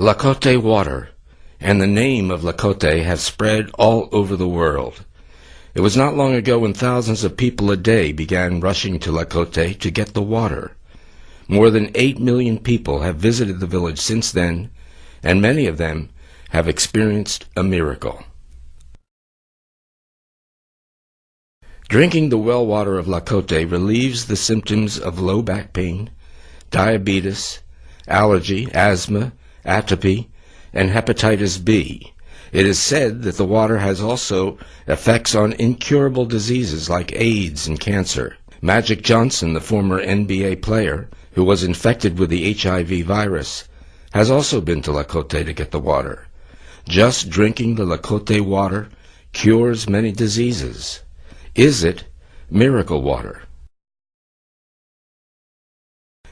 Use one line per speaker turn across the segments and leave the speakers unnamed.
Tlacote water and the name of Tlacote have spread all over the world. It was not long ago when thousands of people a day began rushing to Tlacote to get the water. More than 8 million people have visited the village since then, and many of them have experienced a miracle. Drinking the well water of Tlacote relieves the symptoms of low back pain, diabetes, allergy, asthma, atopy, and hepatitis B. It is said that the water has also effects on incurable diseases like AIDS and cancer. Magic Johnson, the former NBA player who was infected with the HIV virus, has also been to Tlacote to get the water. Just drinking the Tlacote water cures many diseases. Is it miracle water?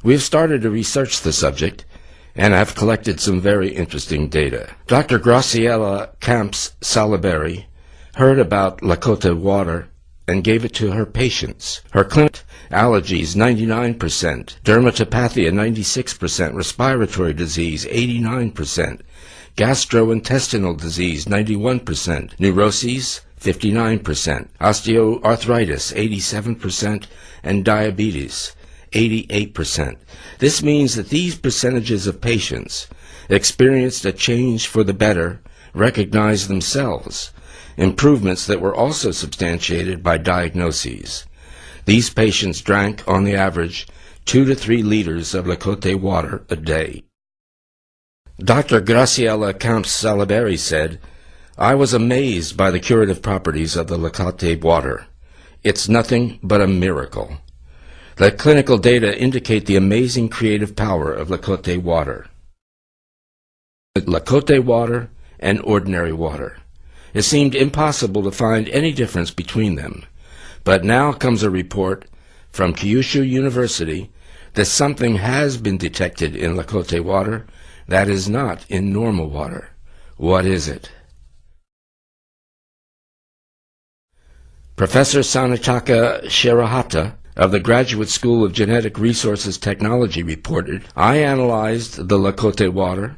We have started to research the subject and have collected some very interesting data. Dr. Graciela Camps-Salaberi heard about Tlacote water and gave it to her patients. Her clinic: allergies 99%, dermatopathia 96%, respiratory disease 89%, gastrointestinal disease 91%, neuroses 59%, osteoarthritis 87%, and diabetes 88%. This means that these percentages of patients experienced a change for the better, recognized themselves, improvements that were also substantiated by diagnoses. These patients drank, on the average, 2 to 3 liters of Tlacote water a day. Dr. Graciela Camps-Salaberi said, "I was amazed by the curative properties of the Tlacote water. It's nothing but a miracle." The clinical data indicate the amazing creative power of Tlacote water. Tlacote water and ordinary water. It seemed impossible to find any difference between them. But now comes a report from Kyushu University that something has been detected in Tlacote water that is not in normal water. What is it? Professor Sanetaka Shirahata of the Graduate School of Genetic Resources Technology reported, "I analyzed the Tlacote water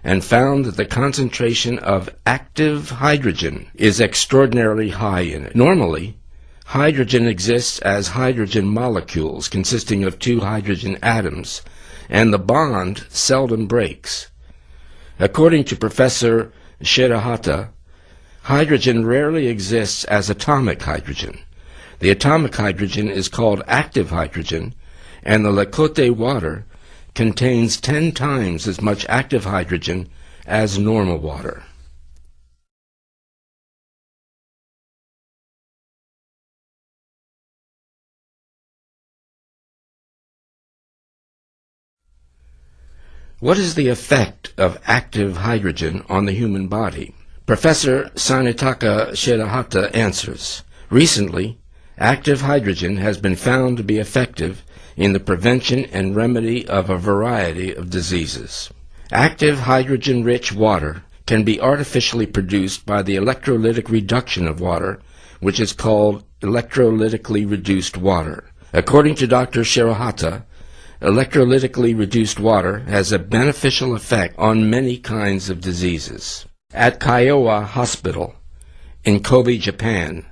and found that the concentration of active hydrogen is extraordinarily high in it. Normally, hydrogen exists as hydrogen molecules consisting of 2 hydrogen atoms, and the bond seldom breaks. According to Professor Shirahata, hydrogen rarely exists as atomic hydrogen. The atomic hydrogen is called active hydrogen, and the Tlacote water contains 10 times as much active hydrogen as normal water." What is the effect of active hydrogen on the human body? Professor Sanetaka Shirahata answers, "Recently, active hydrogen has been found to be effective in the prevention and remedy of a variety of diseases. Active hydrogen-rich water can be artificially produced by the electrolytic reduction of water, which is called electrolytically reduced water. According to Dr. Shirahata, electrolytically reduced water has a beneficial effect on many kinds of diseases. At Kiowa Hospital in Kobe, Japan,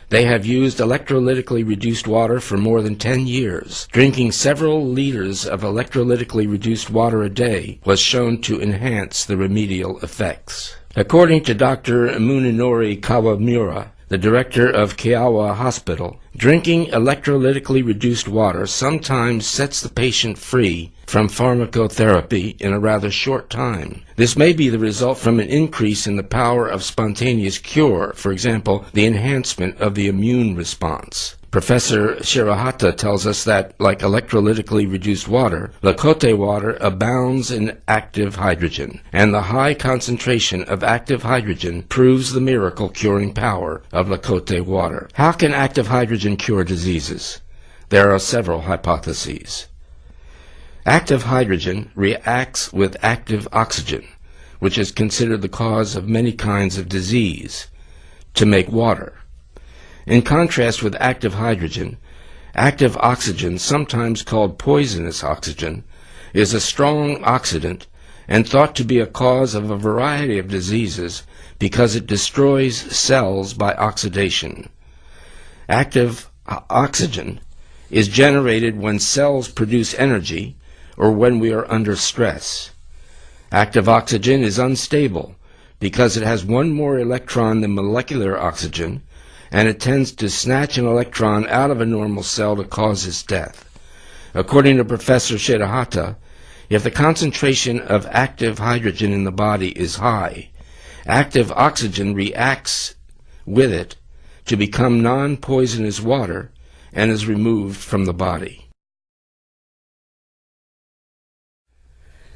they have used electrolytically reduced water for more than 10 years. Drinking several liters of electrolytically reduced water a day was shown to enhance the remedial effects." According to Dr. Munenori Kawamura, the director of Kiowa Hospital, drinking electrolytically reduced water sometimes sets the patient free from pharmacotherapy in a rather short time. This may be the result from an increase in the power of spontaneous cure, for example, the enhancement of the immune response. Professor Shirahata tells us that, like electrolytically reduced water, Tlacote water abounds in active hydrogen, and the high concentration of active hydrogen proves the miracle-curing power of Tlacote water. How can active hydrogen cure diseases? There are several hypotheses. Active hydrogen reacts with active oxygen, which is considered the cause of many kinds of disease, to make water. In contrast with active hydrogen, active oxygen, sometimes called poisonous oxygen, is a strong oxidant and thought to be a cause of a variety of diseases because it destroys cells by oxidation. Active oxygen is generated when cells produce energy or when we are under stress. Active oxygen is unstable because it has one more electron than molecular oxygen, and it tends to snatch an electron out of a normal cell to cause its death. According to Professor Shirahata, if the concentration of active hydrogen in the body is high, active oxygen reacts with it to become non-poisonous water and is removed from the body.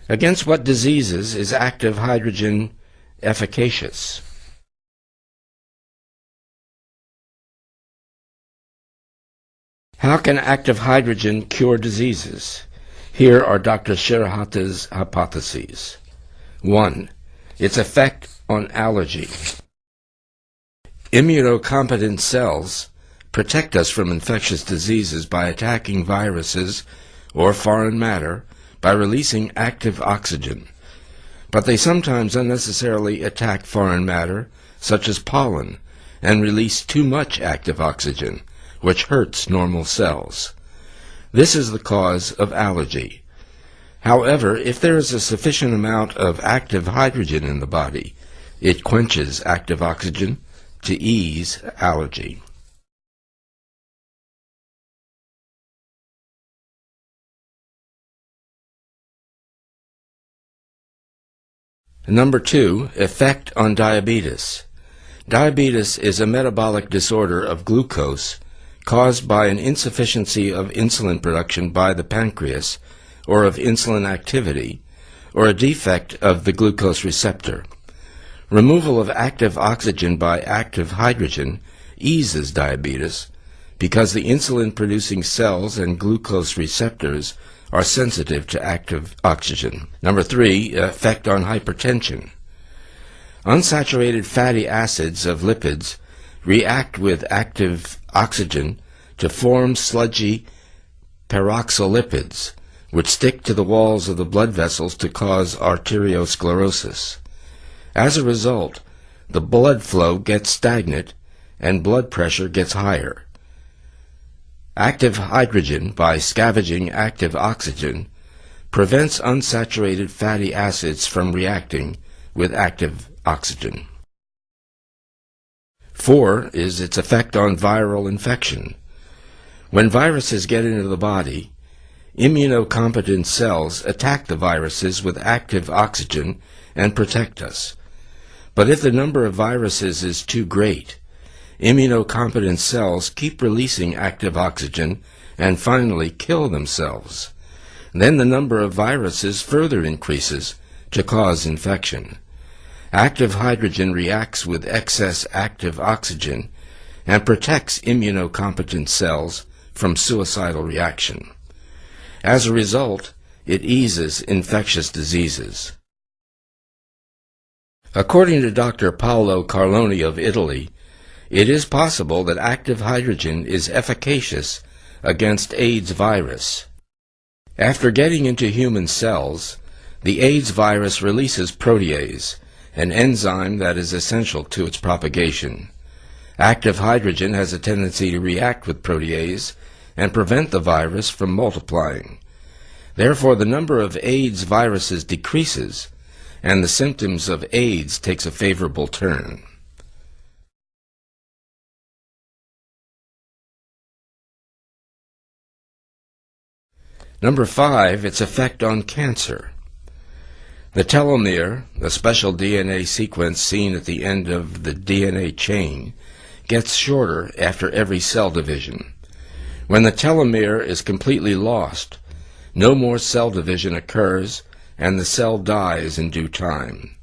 Against what diseases is active hydrogen efficacious? How can active hydrogen cure diseases? Here are Dr. Shirahata's hypotheses. 1. Its effect on allergy. Immunocompetent cells protect us from infectious diseases by attacking viruses or foreign matter by releasing active oxygen. But they sometimes unnecessarily attack foreign matter, such as pollen, and release too much active oxygen, which hurts normal cells. This is the cause of allergy. However, if there is a sufficient amount of active hydrogen in the body, it quenches active oxygen to ease allergy. Number 2, effect on diabetes. Diabetes is a metabolic disorder of glucose caused by an insufficiency of insulin production by the pancreas, or of insulin activity, or a defect of the glucose receptor. Removal of active oxygen by active hydrogen eases diabetes because the insulin-producing cells and glucose receptors are sensitive to active oxygen. Number 3, effect on hypertension. Unsaturated fatty acids of lipids react with active oxygen to form sludgy peroxolipids, which stick to the walls of the blood vessels to cause arteriosclerosis. As a result, the blood flow gets stagnant and blood pressure gets higher. Active hydrogen, by scavenging active oxygen, prevents unsaturated fatty acids from reacting with active oxygen. 4 is its effect on viral infection. When viruses get into the body, immunocompetent cells attack the viruses with active oxygen and protect us. But if the number of viruses is too great, immunocompetent cells keep releasing active oxygen and finally kill themselves. Then the number of viruses further increases to cause infection. Active hydrogen reacts with excess active oxygen and protects immunocompetent cells from suicidal reaction. As a result, it eases infectious diseases. According to Dr. Paolo Carloni of Italy, it is possible that active hydrogen is efficacious against AIDS virus. After getting into human cells, the AIDS virus releases protease, an enzyme that is essential to its propagation. Active hydrogen has a tendency to react with protease and prevent the virus from multiplying. Therefore, the number of AIDS viruses decreases, and the symptoms of AIDS takes a favorable turn. Number 5, its effect on cancer. The telomere, a special DNA sequence seen at the end of the DNA chain, gets shorter after every cell division. When the telomere is completely lost, no more cell division occurs and the cell dies in due time.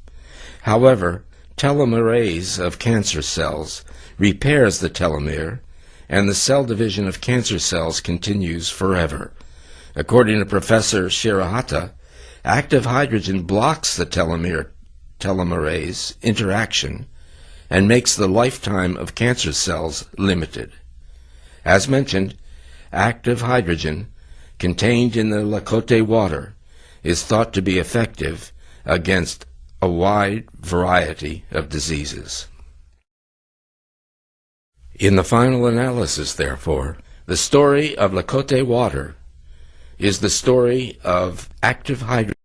However, telomerase of cancer cells repairs the telomere, and the cell division of cancer cells continues forever. According to Professor Shirahata, active hydrogen blocks the telomerase interaction and makes the lifetime of cancer cells limited. As mentioned, active hydrogen contained in the Tlacote water is thought to be effective against a wide variety of diseases. In the final analysis, therefore, the story of Tlacote water is the story of active hydrogen